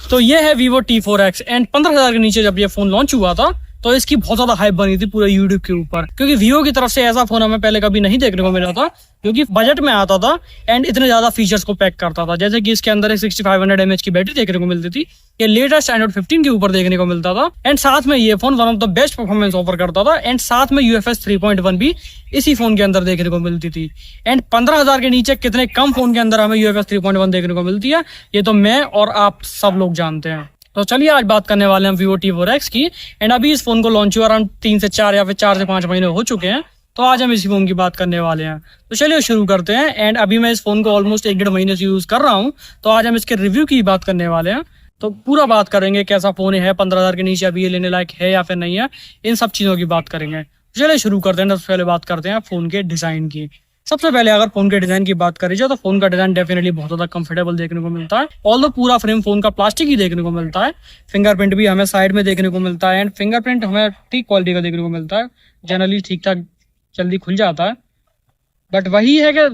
तो ये है Vivo T4X एंड 15,000 के नीचे जब ये फोन लॉन्च हुआ था तो इसकी बहुत ज्यादा हाइप बनी थी पूरे यूट्यूब के ऊपर, क्योंकि Vivo की तरफ से ऐसा फोन हमें पहले कभी नहीं देखने को मिला था, क्योंकि बजट में आता था एंड इतने ज्यादा फीचर्स को पैक करता था। जैसे कि इसके अंदर एक 6500 mAh की बैटरी देखने को मिलती थी, ये लेटेस्ट एंड्रॉइड 15 के ऊपर देखने को मिलता था एंड साथ में ये phone one of the best performance offer करता था एंड साथ में UFS 3.1 भी इसी फोन के अंदर देखने को मिलती थी। एंड 15,000 के नीचे कितने कम फोन के अंदर हमें UFS 3.1 देखने को मिलती है ये तो मैं और आप सब लोग जानते हैं। तो चलिए आज बात करने वाले हैं Vivo T4X की एंड अभी इस फोन को लॉन्च हुआ अराउंड 3 से 4 या फिर 4 से 5 महीने हो चुके हैं, तो आज हम इसी फोन की बात करने वाले हैं। तो चलिए शुरू करते हैं। एंड अभी मैं इस फोन को ऑलमोस्ट 1-1.5 महीने से यूज कर रहा हूँ, तो आज हम इसके रिव्यू की बात करने वाले हैं। तो पूरा बात करेंगे कैसा फोन है, 15,000 के नीचे अभी ये लेने लायक है या फिर नहीं है, इन सब चीजों की बात करेंगे। चलिए शुरू करते हैं। सबसे पहले बात करते हैं फोन के डिजाइन की। सबसे पहले अगर फोन के डिजाइन की बात करी जाए तो फोन का डिजाइन डेफिनेटली बहुत ज्यादा कंफर्टेबल देखने को मिलता है। ऑल्दो पूरा फ्रेम फोन का प्लास्टिक ही देखने को मिलता है, फिंगरप्रिंट भी हमें साइड में देखने को मिलता है एंड फिंगरप्रिंट हमें ठीक क्वालिटी का देखने को मिलता है, जनरली ठीक ठाक जल्दी खुल जाता है। बट वही है कि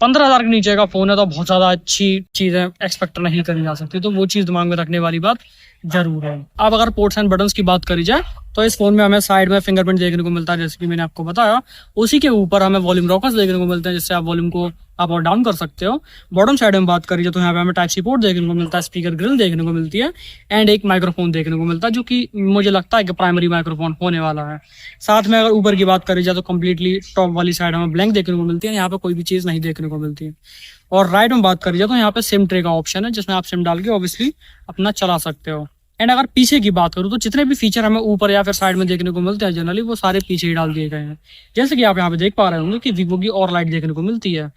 15,000 के नीचे का फोन है तो बहुत ज्यादा अच्छी चीजें एक्सपेक्ट नहीं करी जा सकती, तो वो चीज दिमाग में रखने वाली बात जरूर है। अब अगर पोर्ट्स एंड बटन्स की बात करी जाए तो इस फोन में हमें साइड में फिंगरप्रिंट देखने को मिलता है, जैसे कि मैंने आपको बताया। उसी के ऊपर हमें वॉल्यूम रॉकर्स देखने को मिलते हैं, जिससे आप वॉल्यूम को अप और डाउन कर सकते हो। बॉटम साइड में बात करी जाए तो यहाँ पे हमें टाइप सी पोर्ट देखने को मिलता है, स्पीकर ग्रिल देखने को मिलती है एंड एक माइक्रोफोन देखने को मिलता है, जो कि मुझे लगता है कि प्राइमरी माइक्रोफोन होने वाला है। साथ में अगर ऊपर की बात करी जाए तो कम्प्लीटली टॉप वाली साइड हमें ब्लैंक देखने को मिलती है, यहाँ पे कोई भी चीज नहीं देखने को मिलती है। और राइट में बात करी जाए तो यहाँ पे सिम ट्रे का ऑप्शन है, जिसमें आप सिम डाल के ऑब्वियसली अपना चला सकते हो। एंड अगर पीछे की बात करूँ तो जितने भी फीचर हमें ऊपर या फिर साइड में देखने को मिलते हैं जनरली वो सारे पीछे ही डाल दिए गए हैं। जैसे कि आप यहाँ पे देख पा रहे होंगे कि Vivo की और लाइट देखने को मिलती है,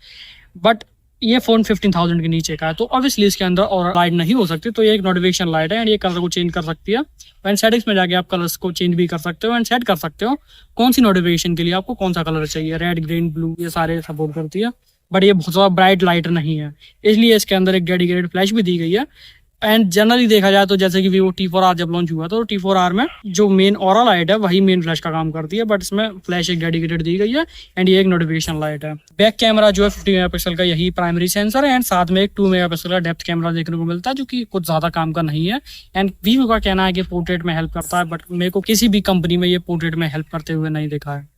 बट ये फोन 15,000 के नीचे का है तो ऑब्वियसली इसके अंदर और लाइट नहीं हो सकती। तो ये एक नोटिफिकेशन लाइट है एंड ये कलर को चेंज कर सकती है। एंड सेटिंग्स में जाके आप कलर्स को चेंज भी कर सकते हो एंड सेट कर सकते हो कौन सी नोटिफिकेशन के लिए आपको कौन सा कलर चाहिए, रेड, ग्रीन, ब्लू, ये सारे सपोर्ट करती है। बट ये बहुत ज्यादा ब्राइट लाइट नहीं है, इसलिए इसके अंदर एक डेडिकेटेड फ्लैश भी दी गई है। एंड जनरली देखा जाए तो जैसे कि Vivo T4R जब लॉन्च हुआ था तो T4R में जो मेन ऑरा लाइट है वही मेन फ्लैश का काम करती है, बट इसमें फ्लैश एक डेडिकेटेड दी गई है एंड ये एक नोटिफिकेशन लाइट है। बैक कैमरा जो है 50 मेगापिक्सल का यही प्राइमरी सेंसर है एंड साथ में एक 2 मेगापिक्सल का डेप्थ कैमरा देखने को मिलता है, जो कि कुछ ज्यादा काम का नहीं है। एंड Vivo का कहना है कि पोर्ट्रेट में हेल्प करता है, बट मेरे को किसी भी कंपनी में ये पोर्ट्रेट में हेल्प करते हुए नहीं देखा है।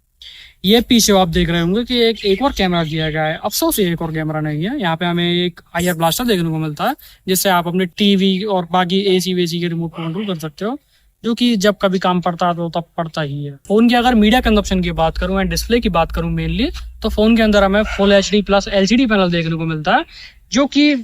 ये पीछे आप देख रहे होंगे कि एक और कैमरा दिया गया है, अफसोस ये एक और कैमरा नहीं है। यहाँ पे हमें एक आईआर ब्लास्टर देखने को मिलता है, जिससे आप अपने टीवी और बाकी एसी वेसी के रिमोट को कंट्रोल कर सकते हो, जो कि जब कभी काम पड़ता है तो तब पड़ता ही है। फोन की अगर मीडिया कंजप्शन की बात करूं एंड डिस्प्ले की बात करूं मेनली, तो फोन के अंदर हमें full HD plus LCD panel देखने को मिलता है, जो कि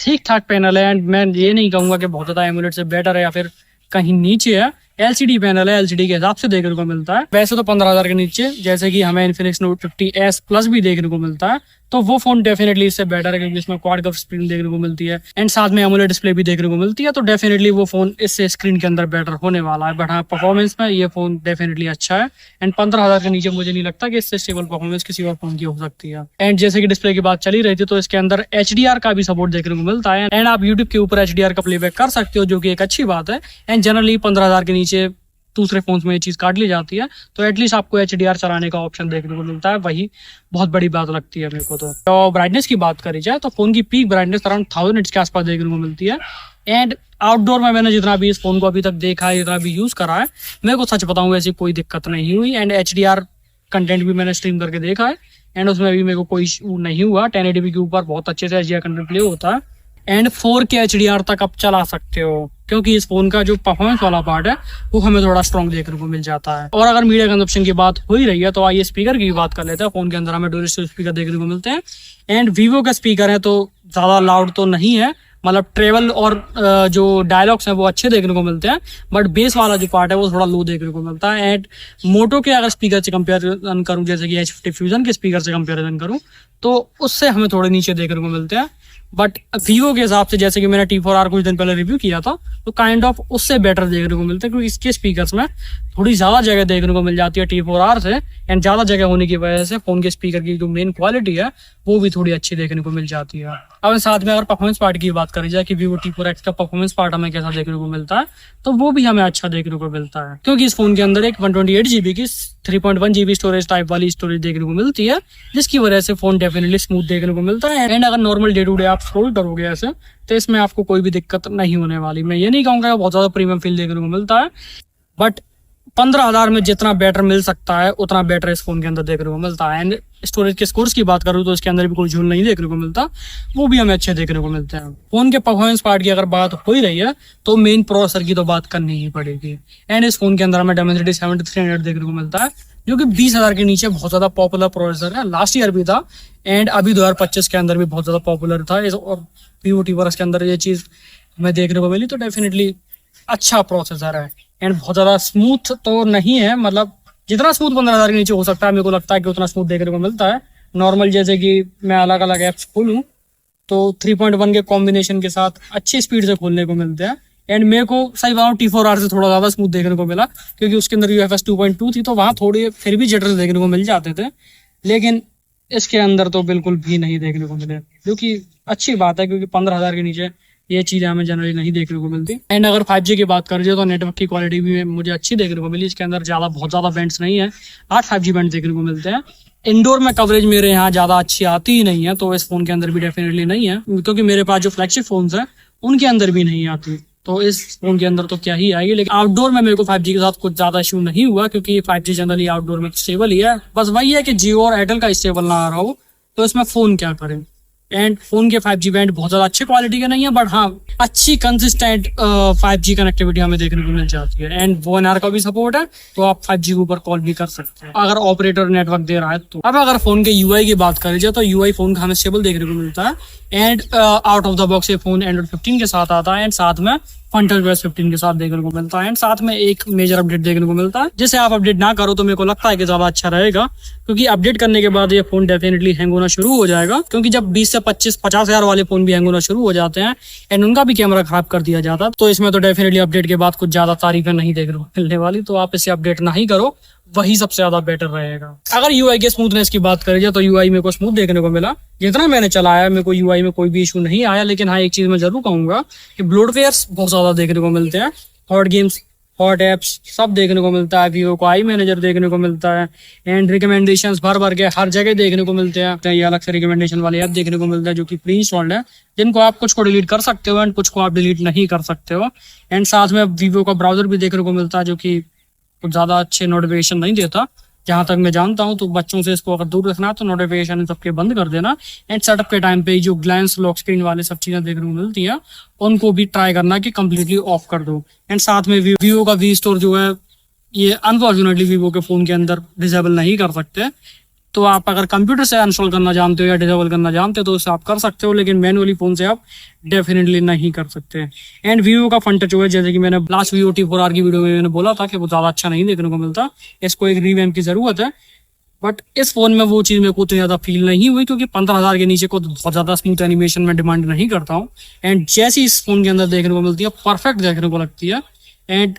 ठीक ठाक पैनल है। एंड मैं ये नहीं कहूंगा कि बहुत ज्यादा एमुलेट से बेटर है या फिर कहीं नीचे है, LCD पैनल है, LCD के हिसाब से देखने को मिलता है। वैसे तो 15,000 के नीचे जैसे कि हमें Infinix Note 50S Plus भी देखने को मिलता है, तो वो फोन डेफिनेटली इससे बेटर है, क्योंकि इसमें क्वाड कर्व स्क्रीन देखने को मिलती है एंड साथ में एमोलेड डिस्प्ले भी देखने को मिलती है। तो डेफिनेटली वो फोन इससे स्क्रीन के अंदर बेटर होने वाला है। बट हाँ, परफॉर्मेंस में ये फोन डेफिनेटली अच्छा है एंड 15,000 के नीचे मुझे नहीं लगता कि इससे स्टेबल परफॉर्मेंस किसी और फोन की हो सकती है। एंड जैसे कि डिस्प्ले की बात चली रही थी तो इसके अंदर HDR का भी सपोर्ट देखने को मिलता है एंड आप यूट्यूब के ऊपर HDR का प्लेबैक कर सकते हो, जो कि एक अच्छी बात है। एंड जनरली 15,000 के नीचे दूसरे फोन्स में ये चीज काट ली जाती है, तो एटलीस्ट आपको HDR चलाने का ऑप्शन देखने को मिलता है, वही बहुत बड़ी बात लगती है मेरे को। तो ब्राइटनेस की बात करी जाए तो फोन की पीक ब्राइटनेस अराउंड 1000 निट्स के आसपास देखने को मिलती है। एंड आउटडोर में मैंने जितना भी इस फोन को अभी तक देखा है, जितना भी यूज करा है, मेरे को सच बताऊं ऐसी कोई दिक्कत नहीं हुई। एंड HDR कंटेंट भी मैंने स्ट्रीम करके देखा है एंड उसमें भी मेरे को कोई इशू नहीं हुआ। 1080p के ऊपर बहुत अच्छे से HDR कंटेंट प्ले होता है एंड 4K HDR तक आप चला सकते हो, क्योंकि इस फोन का जो परफॉर्मेंस वाला पार्ट है वो हमें थोड़ा स्ट्रॉन्ग देखने को मिल जाता है। और अगर मीडिया कंजप्शन की बात हो ही रही है तो आइए स्पीकर की बात कर लेते हैं। फोन के अंदर हमें डुअल स्पीकर देखने को मिलते हैं एंड Vivo का स्पीकर है तो ज्यादा लाउड तो नहीं है, मतलब ट्रेवल और जो डायलॉग्स हैं वो अच्छे देखने को मिलते हैं, बट बेस वाला जो पार्ट है वो थोड़ा लो देखने को मिलता है। एंड मोटो के अगर स्पीकर से कंपेरिजन करूं, जैसे कि H50 फ्यूजन के स्पीकर से कंपेरिजन करूं, तो उससे हमें थोड़े नीचे देखने को मिलते हैं। बट Vivo के हिसाब से, जैसे कि मैंने T4R कुछ दिन पहले रिव्यू किया था, तो काइंड ऑफ उससे बेटर देखने को मिलता है, क्योंकि इसके स्पीकर्स में थोड़ी ज्यादा जगह देखने को मिल जाती है T4R से। एंड ज्यादा जगह होने की वजह से फोन के स्पीकर की जो मेन क्वालिटी है वो भी थोड़ी अच्छी देखने को मिल जाती है। अब साथ में अगर परफॉर्मेंस पार्ट की बात करी जाए कि Vivo T4X का परफॉर्मेंस पार्ट हमें कैसा देखने को मिलता है, तो वो भी हमें अच्छा देखने को मिलता है, क्योंकि इस फोन के अंदर एक 128GB की 3.1 GB स्टोरेज टाइप वाली स्टोरेज देखने को मिलती है, जिसकी वजह से फोन डेफिनेटली स्मूथ देखने को मिलता है। एंड अगर नॉर्मल डे टू डे आप स्क्रॉल करोगे ऐसे, तो इसमें आपको कोई भी दिक्कत नहीं होने वाली। मैं ये नहीं कहूँगा बहुत ज़्यादा प्रीमियम फील देखने को मिलता है, बट 15,000 में जितना बेटर मिल सकता है उतना बेटर इस फोन के अंदर देखने को मिलता है। एंड स्टोरेज के स्कोर्स की बात करूँ तो इसके अंदर भी कोई झूल नहीं देखने को मिलता, वो भी हमें अच्छे देखने को मिलते हैं। फोन के परफॉर्मेंस पार्ट की अगर बात हो ही रही है तो मेन प्रोसेसर की तो बात करनी ही पड़ेगी। एंड इस फोन के अंदर हमें Dimensity 7300 देखने को मिलता है, जो कि 20,000 के नीचे बहुत ज्यादा पॉपुलर प्रोसेसर है। लास्ट ईयर भी था एंड अभी 2025 के अंदर भी बहुत ज्यादा पॉपुलर था। और Vivo T4X के अंदर ये चीज हमें देखने को मिली, तो डेफिनेटली अच्छा प्रोसेसर है। एंड बहुत ज्यादा स्मूथ तो नहीं है, मतलब जितना स्मूथ 15,000 के नीचे हो सकता है मेरे को लगता है कि उतना स्मूथ देखने को मिलता है। नॉर्मल जैसे कि मैं अलग अलग ऐप्स खोलूं तो 3.1 के कॉम्बिनेशन के साथ अच्छी स्पीड से खोलने को मिलते हैं। एंड मेरे को सही बताऊं T4R से थोड़ा ज्यादा स्मूथ देखने को मिला, क्योंकि उसके अंदर UFS 2.2 थी, तो वहां थोड़े फिर भी जिटर्स देखने को मिल जाते थे, लेकिन इसके अंदर तो बिल्कुल भी नहीं देखने को मिले, जो कि अच्छी बात है, क्योंकि 15,000 के नीचे ये चीजें हमें जनरली नहीं देखने को मिलती। एंड अगर 5G की बात करें तो नेटवर्क की क्वालिटी भी मुझे अच्छी देखने को मिली। इसके अंदर बहुत ज्यादा बैंड्स नहीं है, 8 5G बैंड देखने को मिलते हैं। इंडोर में कवरेज मेरे यहाँ ज्यादा अच्छी आती ही नहीं है, तो इस फोन के अंदर भी डेफिनेटली नहीं है, क्योंकि मेरे पास जो फ्लैगशिप फोन्स है उनके अंदर भी नहीं आती, तो इस फोन के अंदर तो क्या ही आएगी। लेकिन आउटडोर में मेरे को 5G के साथ कुछ ज्यादा इशू नहीं हुआ, क्योंकि 5G जनरली आउटडोर में स्टेबल ही है। बस वही है कि जियो और एयरटेल का स्टेबल ना आ रहा हो, तो इसमें फोन क्या करें। एंड फोन के 5G बैंड बहुत ज्यादा अच्छी क्वालिटी के नहीं है, बट हाँ अच्छी कंसिस्टेंट 5G कनेक्टिविटी हमें देखने को मिल जाती है। एंड VoNR का भी सपोर्ट है, तो आप 5G के ऊपर कॉल भी कर सकते हैं अगर ऑपरेटर नेटवर्क दे रहा है तो। अब अगर फोन के UI की बात करें तो UI फोन का हमें स्टेबल देखने को मिलता है। And out of the box ये फोन Android 15 के साथ आता है, एंड साथ में FunTouchOS 15 के साथ देखने को मिलता है। एंड साथ में एक मेजर अपडेट देखने को मिलता है, जिसे आप अपडेट ना करो तो मेरे को लगता है कि ज्यादा अच्छा रहेगा, क्योंकि अपडेट करने के बाद ये फोन डेफिनेटली हैंग होना शुरू हो जाएगा। क्योंकि जब 20 से 50 हजार वाले फोन भी हैंग होना शुरू हो जाते हैं एंड उनका भी कैमरा खराब कर दिया जाता है, तो इसमें तो डेफिनेटली अपडेट के बाद कुछ ज्यादा तारीफें नहीं देखने को मिलने वाली, तो आप इसे अपडेट ना ही करो, वही सबसे ज्यादा बेटर रहेगा। अगर UI के स्मूथनेस की बात करें तो UI मेरे को स्मूथ देखने को मिला, जितना मैंने चलाया मेरे को UI में कोई भी इशू नहीं आया। लेकिन हाँ एक चीज मैं जरूर कहूंगा कि ब्लोटवेयर्स बहुत ज्यादा देखने को मिलते हैं। हॉट गेम्स, हॉट एप्स सब देखने को मिलता है। Vivo को आई मैनेजर देखने को मिलता है, एंड रिकमेंडेशंस भर भर के हर जगह देखने को मिलते हैं। ये अलग से रिकमेंडेशन वाले ऐप देखने को मिलता है जो कि प्री इंस्टॉल्ड है, जिनको आप कुछ को डिलीट कर सकते हो एंड कुछ को आप डिलीट नहीं कर सकते हो। एंड साथ में Vivo का ब्राउजर भी देखने को मिलता है, जो कि कुछ ज्यादा अच्छे नोटिफिकेशन नहीं देता, जहां तक मैं जानता हूं। तो बच्चों से इसको अगर दूर रखना तो नोटिफिकेशन सबके बंद कर देना। एंड सेटअप के टाइम पे जो ग्लैंस लॉक स्क्रीन वाले सब चीजें देखने को मिलती हैं उनको भी ट्राई करना कि कंप्लीटली ऑफ कर दो। एंड साथ में Vivo का V स्टोर जो है ये अनफॉर्चुनेटली Vivo के फोन के अंदर डिसेबल नहीं कर सकते, तो आप अगर कंप्यूटर से इंस्टॉल करना जानते हो या डिसेबल करना जानते हो तो उसे आप कर सकते हो, लेकिन मैनुअली फोन से आप डेफिनेटली नहीं कर सकते। एंड Vivo का FunTouchOS, जैसे कि मैंने लास्ट Vivo T4R की वीडियो में मैंने बोला था कि वो ज्यादा अच्छा नहीं देखने को मिलता, इसको एक रिवैम्प की जरूरत है। बट इस फोन में वो चीज मेरे को उतनी ज्यादा फील नहीं हुई, क्योंकि 15,000 के नीचे को बहुत ज्यादा स्मूथ एनिमेशन में डिमांड नहीं करता हूँ। एंड जैसी इस फोन के अंदर देखने को मिलती है परफेक्ट देखने को लगती है। एंड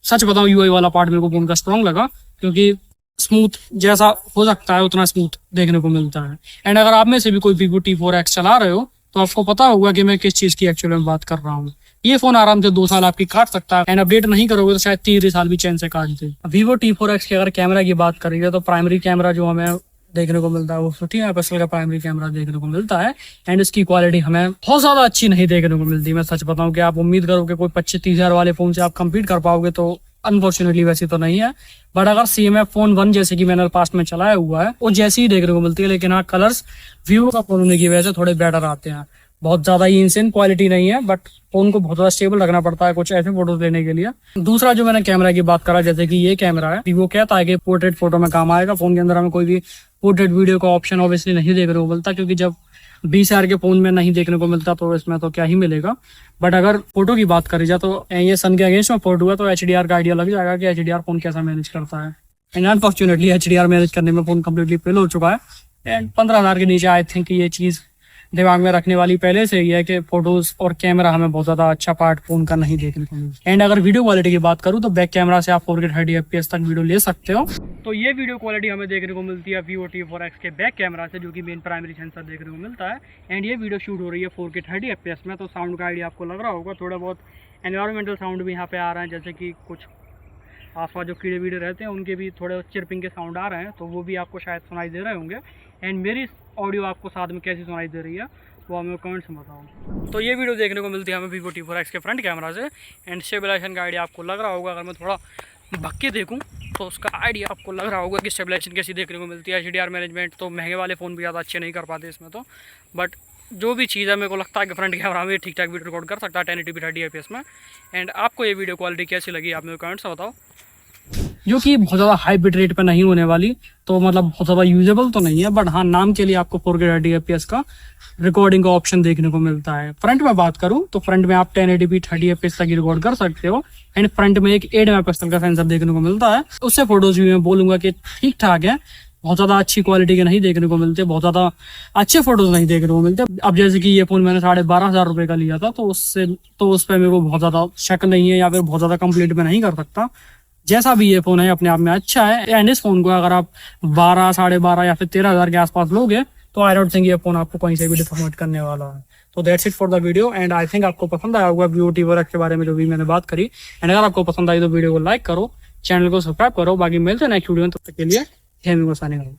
सच बताऊं UI वाला पार्ट मेरे को फोन का स्ट्रॉन्ग लगा, क्योंकि स्मूथ जैसा हो सकता है उतना स्मूथ देखने को मिलता है। एंड अगर आप में से भी कोई Vivo T4X चला रहे हो तो आपको पता होगा कि मैं किस चीज की एक्चुअली में बात कर रहा हूँ। ये फोन आराम से 2 साल आपकी काट सकता है, एंड अपडेट नहीं करोगे तो शायद 3 साल भी चैन से काट दे। Vivo T4X की अगर कैमरा की बात करेंगे तो प्राइमरी कैमरा जो हमें देखने को मिलता है वो 50 मेगापिक्सल का प्राइमरी कैमरा देखने को मिलता है। एंड इसकी क्वालिटी हमें बहुत ज्यादा अच्छी नहीं देखने को मिलती। मैं सच बताऊं कि आप उम्मीद करोगे कोई 25-30 हजार वाले फोन से आप कम्पीट कर पाओगे, तो अनफॉर्चुनेटली वैसे तो नहीं है। बट अगर CMF फोन 1 जैसे कि मैंने पास्ट में चलाया हुआ है वो जैसी ही देखने को मिलती है, लेकिन हाँ कलर्स Vivo का फोन होने की वजह से थोड़े बेटर आते हैं। बहुत ज्यादा ही इंसेन क्वालिटी नहीं है, बट फोन को बहुत ज्यादा स्टेबल रखना पड़ता है कुछ ऐसे फोटोज लेने के लिए। दूसरा जो मैंने कैमरा की बात करा, जैसे कि ये कैमरा है, Vivo कहता है कि पोर्ट्रेट फोटो में काम आएगा। फोन के अंदर हमें कोई भी पोर्ट्रेट वीडियो का ऑप्शन ऑब्वियसली नहीं देखने को मिलता, क्योंकि जब 20 हजार के फोन में नहीं देखने को मिलता तो इसमें तो क्या ही मिलेगा। बट अगर फोटो की बात करी जाए तो ये सन के अगेंस्ट में फोटो है, तो HDR का आइडिया लग जाएगा कि HDR फोन कैसा मैनेज करता है। एंड अनफॉर्चुनेटली HDR मैनेज करने में फोन कम्प्लीटली फेल हो चुका है। एंड 15,000 के नीचे आई थिंक ये चीज दिमाग में रखने वाली पहले से ही है कि फोटोज और कैमरा हमें बहुत ज्यादा अच्छा पार्ट फोन का नहीं देखने को मिलता। एंड अगर वीडियो क्वालिटी की बात करूं तो बैक कैमरा से आप 4K 30 FPS तक वीडियो ले सकते हो। तो ये वीडियो क्वालिटी हमें देखने को मिलती है Vivo T4X के बैक कैमरा से, जो कि मेन प्राइमरी सेंसर देखने को मिलता है। एंड ये वीडियो शूट हो रही है 4K 30 FPS में, तो साउंड का आइडिया आपको लग रहा होगा। थोड़ा बहुत एनवायरमेंटल साउंड भी यहाँ पे आ रहा है, जैसे कि कुछ आसपास जो कीड़े वीड़े रहते हैं उनके भी थोड़े चिरपिंग के साउंड आ रहे हैं, तो वो भी आपको शायद सुनाई दे रहे होंगे। एंड मेरी ऑडियो आपको साथ में कैसी सुनाई दे रही है वो हमें कमेंट्स में बताओ। तो ये वीडियो देखने को मिलती है हमें Vivo T4X के फ्रंट कैमरा से। एंड स्टेबलाइजेशन का आइडिया आपको लग रहा होगा, अगर मैं थोड़ा भग के देखूँ तो उसका आइडिया आपको लग रहा होगा कि स्टेबलाइजेशन कैसी देखने को मिलती है। HDR मैनेजमेंट तो महंगे वाले फ़ोन भी ज़्यादा अच्छे नहीं कर पाते इसमें तो, बट जो भी चीज़ है मेरे को लगता है कि फ्रंट कैमरा में ठीक ठाक वीडियो रिकॉर्ड कर सकता है 1080p 30 fps में। एंड आपको ये वीडियो क्वालिटी कैसी लगी आप मेरे कमेंट्स में बताओ। जो कि बहुत ज़्यादा हाई बिट रेट पर नहीं होने वाली, तो मतलब बहुत ज़्यादा यूजेबल तो नहीं है, बट हाँ नाम के लिए आपको 4K 30 fps का रिकॉर्डिंग का ऑप्शन देखने को मिलता है। फ्रंट में बात करूं तो फ्रंट में आप 1080p 30 fps तक रिकॉर्ड कर सकते हो। एंड फ्रंट में एक 8 मेगापिक्सल का सेंसर देखने को मिलता है। उससे फोटोज भी मैं बोलूंगा कि ठीक ठाक है, बहुत ज़्यादा अच्छी क्वालिटी के नहीं देखने को मिलते, बहुत ज़्यादा अच्छे फोटोज नहीं देखने को मिलते। अब जैसे कि ये फ़ोन मैंने 12,500 रुपये का लिया था, तो उस पर मेरे को बहुत ज़्यादा शक नहीं है या फिर बहुत ज़्यादा कंप्लीट में नहीं कर सकता। जैसा भी ये फ़ोन है अपने आप में अच्छा है। एंड इस फ़ोन को अगर आप 12, 12.5 या फिर 13,000 के आसपास लोगे तो आई डोंट थिंक ये फ़ोन आपको कहीं से भी डिसअपॉइंट करने वाला है। तो that's it for the video. And I think आपको पसंद आया होगा Vivo T4X के बारे में जो भी मैंने बात करी। एंड अगर आपको पसंद आई तो वीडियो को लाइक करो, चैनल को सब्सक्राइब करो। बाकी मिलते हैं नेक्स्ट वीडियो में, तब तक के लिए साइनिंग आउट।